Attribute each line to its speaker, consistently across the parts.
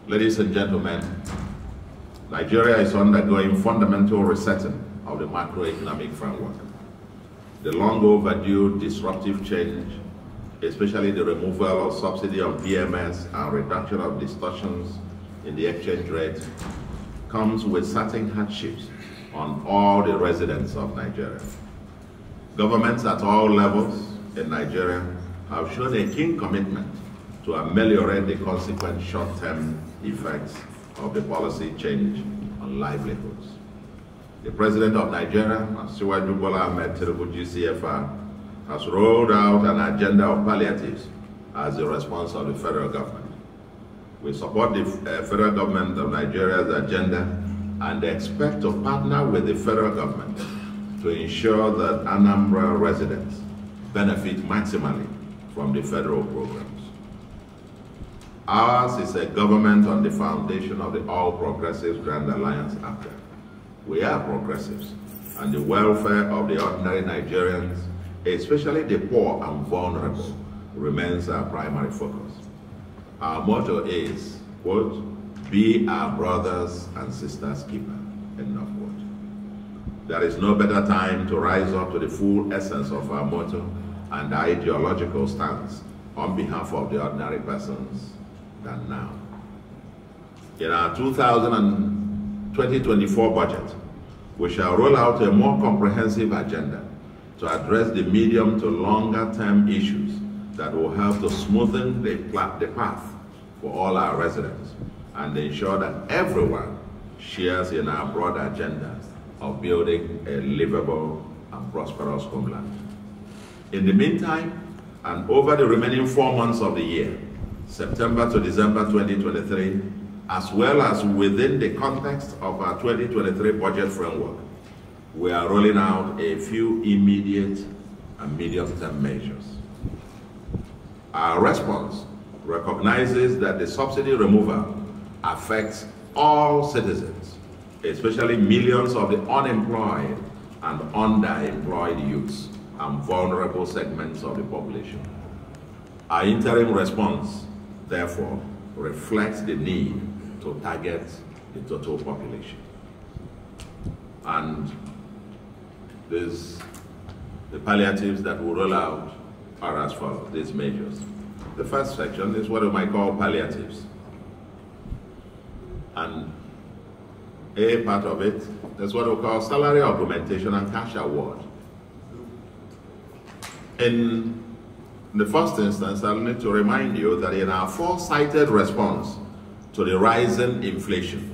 Speaker 1: Ladies and gentlemen, Nigeria is undergoing fundamental resetting of the macroeconomic framework. The long overdue disruptive change, especially the removal of subsidy on PMS and reduction of distortions in the exchange rate, comes with certain hardships on all the residents of Nigeria. Governments at all levels in Nigeria have shown a keen commitment to ameliorate the consequent short-term effects of the policy change on livelihoods. The President of Nigeria, Asiwaju Bola Ahmed Tinubu GCFR, has rolled out an agenda of palliatives as the response of the federal government. We support the federal government of Nigeria's agenda and expect to partner with the federal government to ensure that Anambra residents benefit maximally from the federal programs. Ours is a government on the foundation of the All Progressives Grand Alliance APGA. We are progressives, and the welfare of the ordinary Nigerians, especially the poor and vulnerable, remains our primary focus. Our motto is, quote, "Be our brothers and sisters keeper," end of quote. There is no better time to rise up to the full essence of our motto and our ideological stance on behalf of the ordinary persons than now. In our 2024 budget, we shall roll out a more comprehensive agenda to address the medium to longer term issues that will help to smoothen the path for all our residents and ensure that everyone shares in our broad agenda of building a livable and prosperous homeland. In the meantime, and over the remaining 4 months of the year, September to December 2023, as well as within the context of our 2023 budget framework, we are rolling out a few immediate and medium-term measures. Our response recognizes that the subsidy removal affects all citizens, especially millions of the unemployed and underemployed youths and vulnerable segments of the population. Our interim response, therefore, reflects the need to target the total population. And the palliatives that we roll out are as follows, these measures. The first section is what we might call palliatives. And a part of it is what we call salary augmentation and cash award. In the first instance, I'll need to remind you that in our foresighted response to the rising inflation,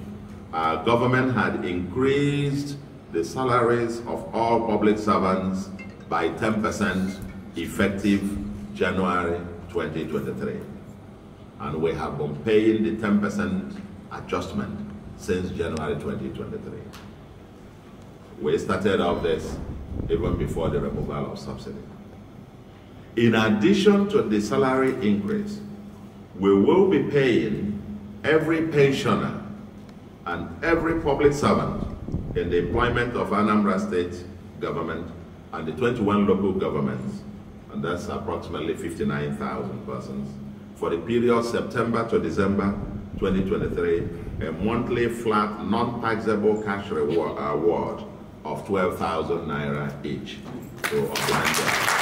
Speaker 1: our government had increased the salaries of all public servants by 10% effective January 2023. And we have been paying the 10% adjustment since January 2023. We started off this even before the removal of subsidy. In addition to the salary increase, we will be paying every pensioner and every public servant in the employment of Anambra State government and the 21 local governments, and that's approximately 59,000 persons, for the period September to December 2023, a monthly flat non-taxable cash award of 12,000 naira each to augment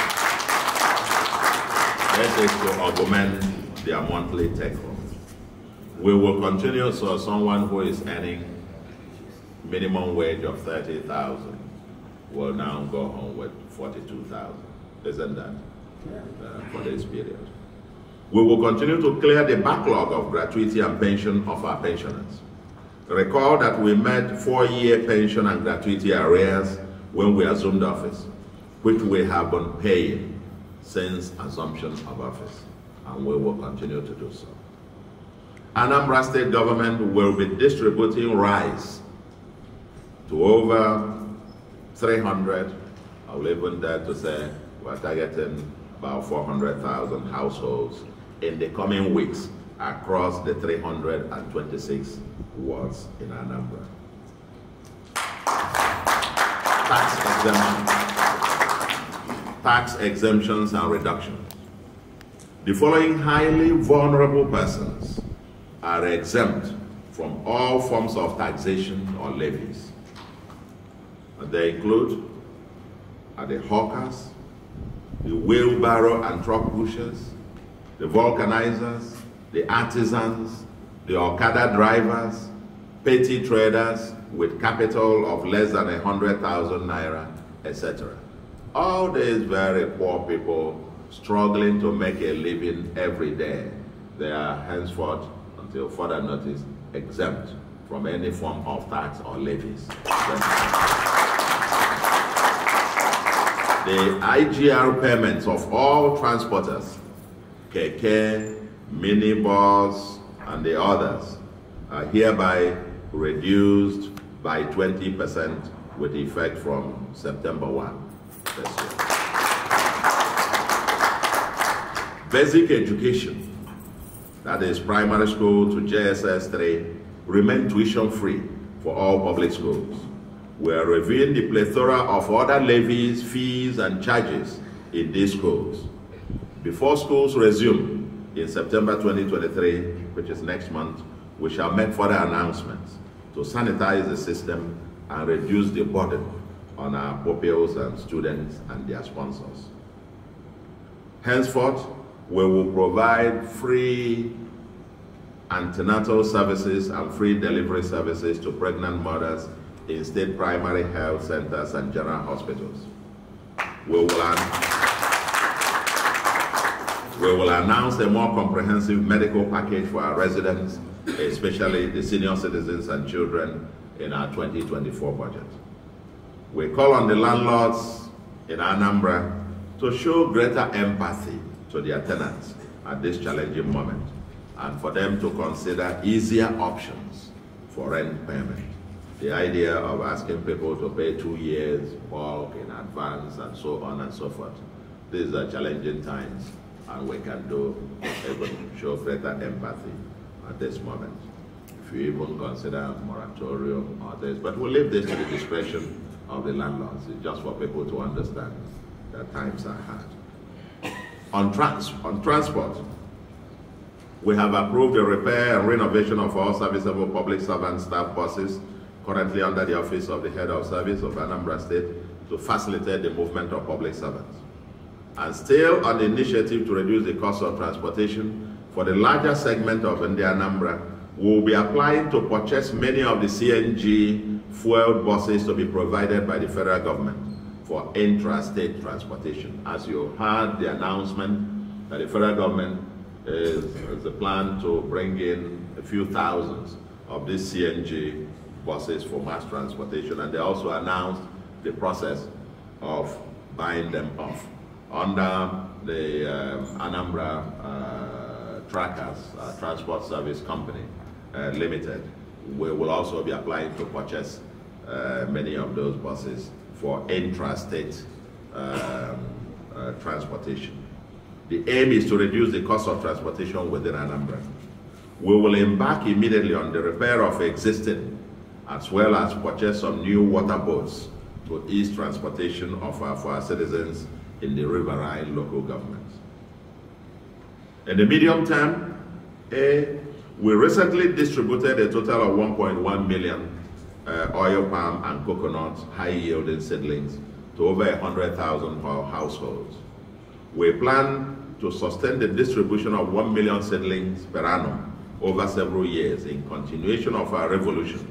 Speaker 1: to augment their monthly take-home. We will continue, so someone who is earning minimum wage of 30,000 will now go home with 42,000. Isn't that for this period? We will continue to clear the backlog of gratuity and pension of our pensioners. Recall that we met 4-year pension and gratuity arrears when we assumed office, which we have been paying since assumption of office, and we will continue to do so. Anambra State government will be distributing rice to over 300, I will even dare to say we're targeting about 400,000 households in the coming weeks across the 326 wards in Anambra. Tax exemptions and reductions. The following highly vulnerable persons are exempt from all forms of taxation or levies. And they include the hawkers, the wheelbarrow and truck pushers, the vulcanizers, the artisans, the Okada drivers, petty traders with capital of less than 100,000 naira, etc. All these very poor people struggling to make a living every day, they are henceforth, until further notice, exempt from any form of tax or levies. The IGR payments of all transporters, keke, minibus, and the others, are hereby reduced by 20% with effect from September 1 this year. Basic education, that is primary school to JSS 3, remain tuition free for all public schools. We are reviewing the plethora of other levies, fees, and charges in these schools. Before schools resume in September 2023, which is next month, we shall make further announcements to sanitize the system and reduce the burden on our pupils and students and their sponsors. Henceforth, we will provide free antenatal services and free delivery services to pregnant mothers in state primary health centers and general hospitals. We will announce a more comprehensive medical package for our residents, especially the senior citizens and children, in our 2024 budget. We call on the landlords in Anambra to show greater empathy to their tenants at this challenging moment, and for them to consider easier options for rent payment. The idea of asking people to pay 2 years bulk in advance and so on and so forth. These are challenging times, and we can even show greater empathy at this moment. If you even consider a moratorium or this, but we'll leave this to the discretion of the landlords. It's just for people to understand that times are hard. On transport, we have approved the repair and renovation of all serviceable public servant staff buses currently under the Office of the Head of Service of Anambra State to facilitate the movement of public servants. And still on the initiative to reduce the cost of transportation for the larger segment of Ndi Anambra, we will be applying to purchase many of the CNG fueled buses to be provided by the federal government for intra-state transportation. As you heard the announcement that the federal government is a plan to bring in a few thousands of these CNG buses for mass transportation, and they also announced the process of buying them off under the Anambra Trackers Transport Service Company Limited. We will also be applying to purchase many of those buses for intra-state transportation. The aim is to reduce the cost of transportation within Anambra. We will embark immediately on the repair of existing, as well as purchase some new water boats to ease transportation for our citizens in the riverine local governments. In the medium term, we recently distributed a total of 1.1 million oil palm and coconut high-yielding seedlings to over 100,000 households. We plan to sustain the distribution of 1 million seedlings per annum over several years in continuation of our revolution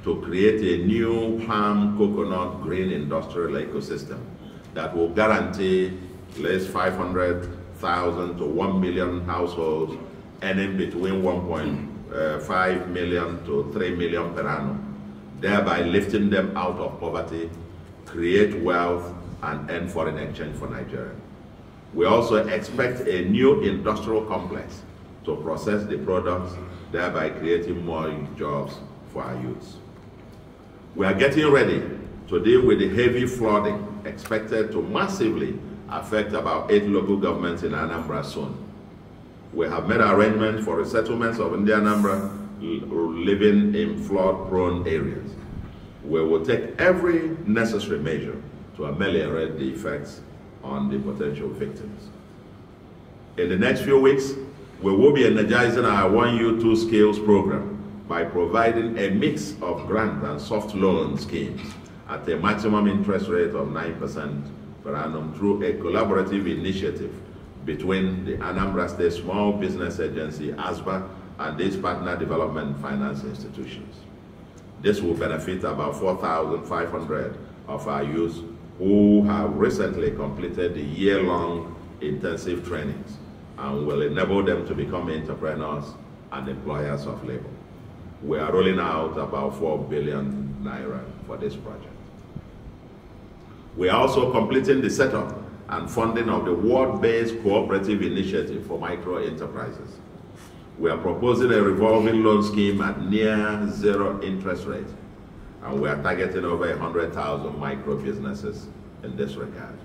Speaker 1: to create a new palm coconut green industrial ecosystem that will guarantee at least 500,000 to 1 million households earning between 1.5 million to 3 million per annum, thereby lifting them out of poverty, create wealth, and earn foreign exchange for Nigeria. We also expect a new industrial complex to process the products, thereby creating more jobs for our youths. We are getting ready to deal with the heavy flooding expected to massively affect about 8 local governments in Anambra soon. We have made arrangements for resettlements of Ndi Anambra living in flood-prone areas. We will take every necessary measure to ameliorate the effects on the potential victims. In the next few weeks, We will be energizing our 1U 2 Skills program by providing a mix of grant and soft loan schemes at a maximum interest rate of 9% per annum through a collaborative initiative between the Anambra State Small Business Agency, ASBA, and its partner development finance institutions. This will benefit about 4,500 of our youth who have recently completed the year-long intensive trainings and will enable them to become entrepreneurs and employers of labor. We are rolling out about 4 billion naira for this project. We are also completing the setup and funding of the world-based cooperative initiative for micro-enterprises. We are proposing a revolving loan scheme at near zero interest rate, and we are targeting over 100,000 micro businesses in this regard.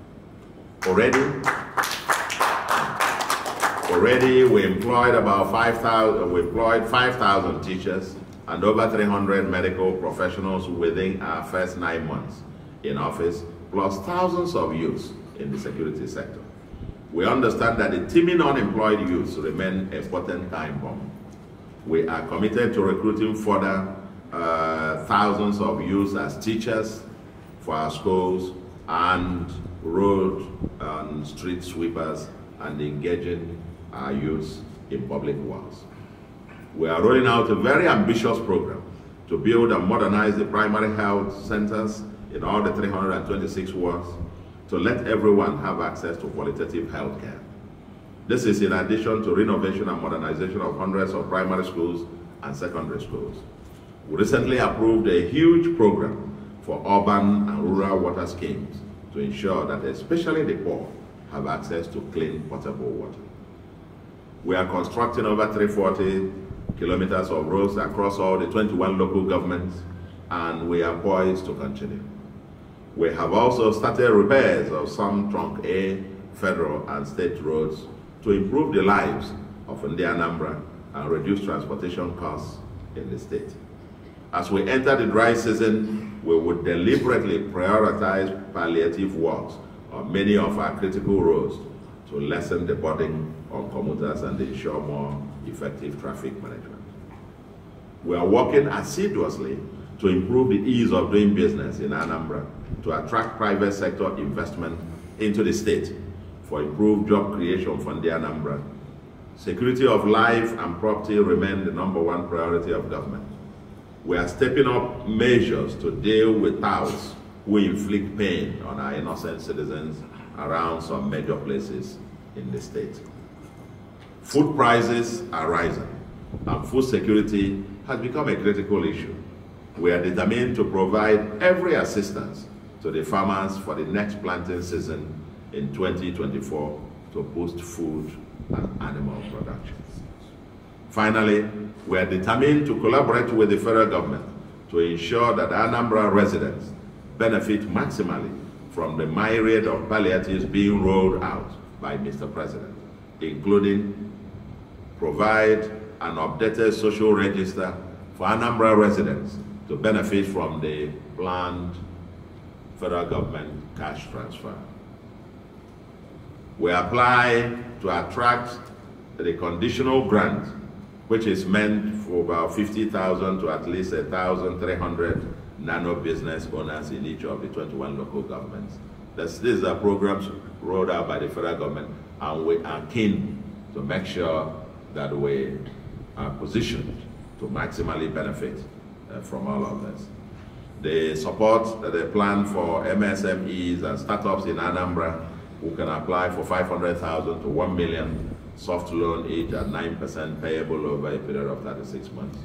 Speaker 1: Already we employed about 5,000 teachers and over 300 medical professionals within our first 9 months in office, plus thousands of youths in the security sector. We understand that the teeming unemployed youths remain a potent time bomb. We are committed to recruiting further thousands of youths as teachers for our schools and road and street sweepers and engaging our youths in public works. We are rolling out a very ambitious program to build and modernize the primary health centers in all the 326 wards to let everyone have access to qualitative health care. This is in addition to renovation and modernization of hundreds of primary schools and secondary schools. We recently approved a huge program for urban and rural water schemes to ensure that especially the poor have access to clean potable water. We are constructing over 340 kilometers of roads across all the 21 local governments, and we are poised to continue. We have also started repairs of some Trunk A, federal and state roads to improve the lives of Ndi Anambra and reduce transportation costs in the state. As we enter the dry season, we would deliberately prioritize palliative works on many of our critical roads to lessen the burden on commuters and ensure more effective traffic management. We are working assiduously to improve the ease of doing business in Anambra, to attract private sector investment into the state for improved job creation for Ndi Anambra. Security of life and property remain the #1 priority of government. We are stepping up measures to deal with touts who inflict pain on our innocent citizens around some major places in the state. Food prices are rising, and food security has become a critical issue. We are determined to provide every assistance to the farmers for the next planting season in 2024 to boost food and animal production. Finally, we are determined to collaborate with the federal government to ensure that Anambra residents benefit maximally from the myriad of palliatives being rolled out by Mr. President, including provide an updated social register for Anambra residents to benefit from the planned federal government cash transfer. We apply to attract the conditional grant, which is meant for about 50,000 to at least 1,300 nano business owners in each of the 21 local governments. These are programs rolled out by the federal government, and we are keen to make sure that we are positioned to maximally benefit from all of this. The support that they plan for MSMEs and startups in Anambra who can apply for 500,000 to 1 million soft loan each at 9% payable over a period of 36 months.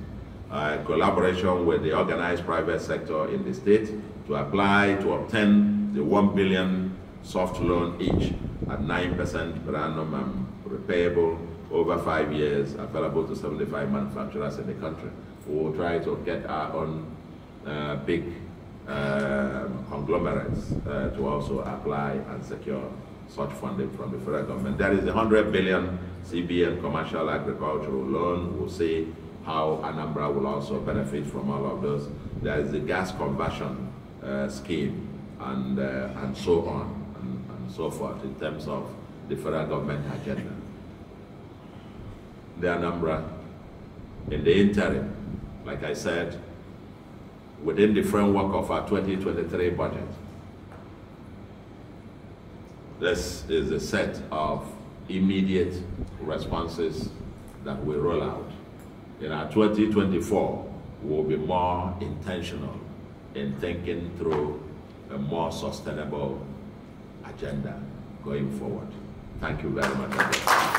Speaker 1: Collaboration with the organized private sector in the state to apply to obtain the 1 billion soft loan each at 9% per annum and repayable over 5 years, available to 75 manufacturers in the country. We will try to get our own big conglomerates to also apply and secure such funding from the federal government. There is a 100 billion CBN commercial agricultural loan. We'll see how Anambra will also benefit from all of those. There is the gas conversion scheme and so on and so forth in terms of the federal government agenda. Ndi Anambra in the interim, like I said, within the framework of our 2023 budget. This is a set of immediate responses that we roll out. In our 2024, we'll be more intentional in thinking through a more sustainable agenda going forward. Thank you very much.